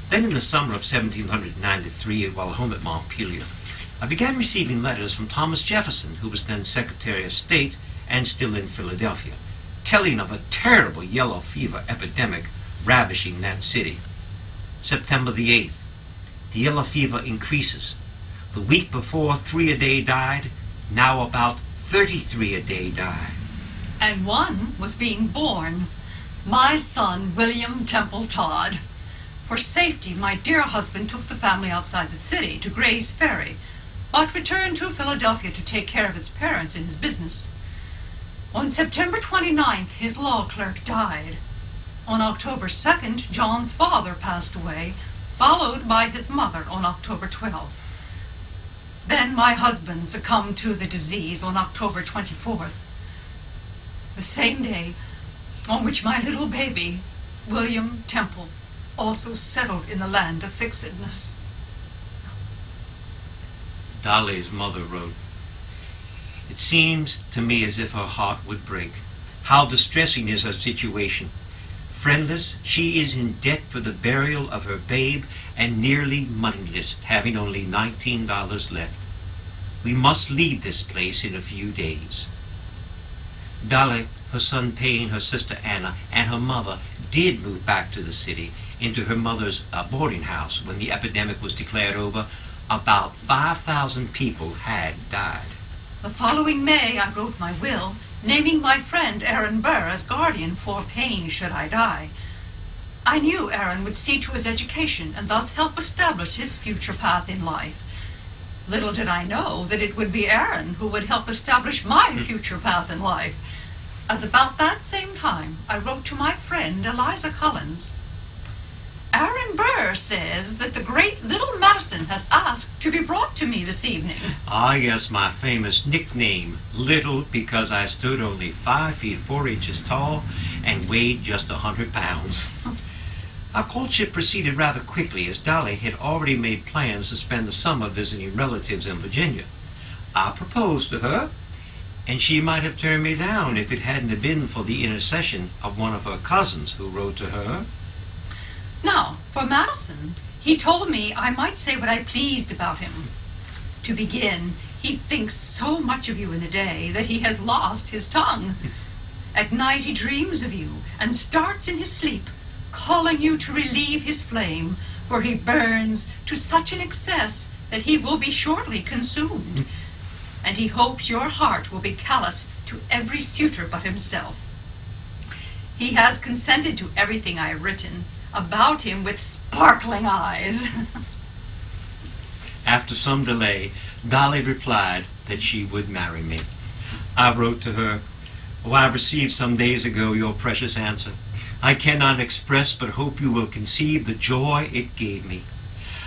Then in the summer of 1793, while home at Montpelier, I began receiving letters from Thomas Jefferson, who was then Secretary of State and still in Philadelphia, telling of a terrible yellow fever epidemic ravishing that city. September the 8th. The yellow fever increases. The week before, 3 a day died. Now about 33 a day die. And one was being born, my son, William Temple Todd. For safety, my dear husband took the family outside the city to Gray's Ferry, but returned to Philadelphia to take care of his parents in his business. On September 29th, his law clerk died. On October 2nd, John's father passed away, followed by his mother on October 12th. Then my husband succumbed to the disease on October 24th, the same day on which my little baby, William Temple, also settled in the land of fixedness. Dolley's mother wrote, "It seems to me as if her heart would break. How distressing is her situation. Friendless, she is in debt for the burial of her babe and nearly moneyless, having only $19 left. We must leave this place in a few days." Dolley, her son Payne, her sister Anna, and her mother did move back to the city, into her mother's boarding house when the epidemic was declared over. About 5,000 people had died. The following May, I wrote my will, naming my friend Aaron Burr as guardian for Payne should I die. I knew Aaron would see to his education and thus help establish his future path in life. Little did I know that it would be Aaron who would help establish my future path in life, as about that same time I wrote to my friend Eliza Collins. Aaron Burr says that the great little Madison has asked to be brought to me this evening. Ah, yes, my famous nickname, Little, because I stood only 5 feet 4 inches tall and weighed just 100 pounds. Our courtship proceeded rather quickly, as Dolley had already made plans to spend the summer visiting relatives in Virginia. I proposed to her, and she might have turned me down if it hadn't have been for the intercession of one of her cousins who wrote to her. Now, for Madison, he told me I might say what I pleased about him. To begin, he thinks so much of you in the day that he has lost his tongue. At night he dreams of you and starts in his sleep, calling you to relieve his flame, for he burns to such an excess that he will be shortly consumed. And he hopes your heart will be callous to every suitor but himself. He has consented to everything I have written about him with sparkling eyes. After some delay, Dolley replied that she would marry me. I wrote to her, "Oh, I received some days ago your precious answer. I cannot express but hope you will conceive the joy it gave me.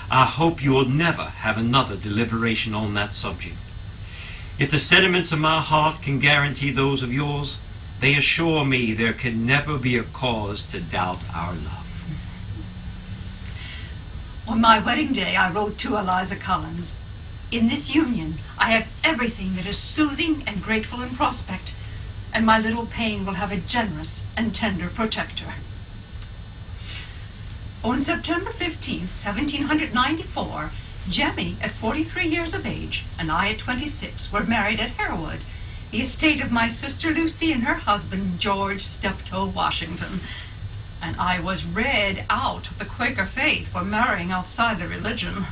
I hope you will never have another deliberation on that subject. If the sentiments of my heart can guarantee those of yours, they assure me there can never be a cause to doubt our love." On my wedding day, I wrote to Eliza Collins, "In this union, I have everything that is soothing and grateful in prospect, and my little Payne will have a generous and tender protector." On September 15th, 1794, Jemmy, at 43 years of age, and I at 26, were married at Harewood, the estate of my sister Lucy and her husband, George Steptoe Washington. And I was read out of the Quaker faith for marrying outside the religion.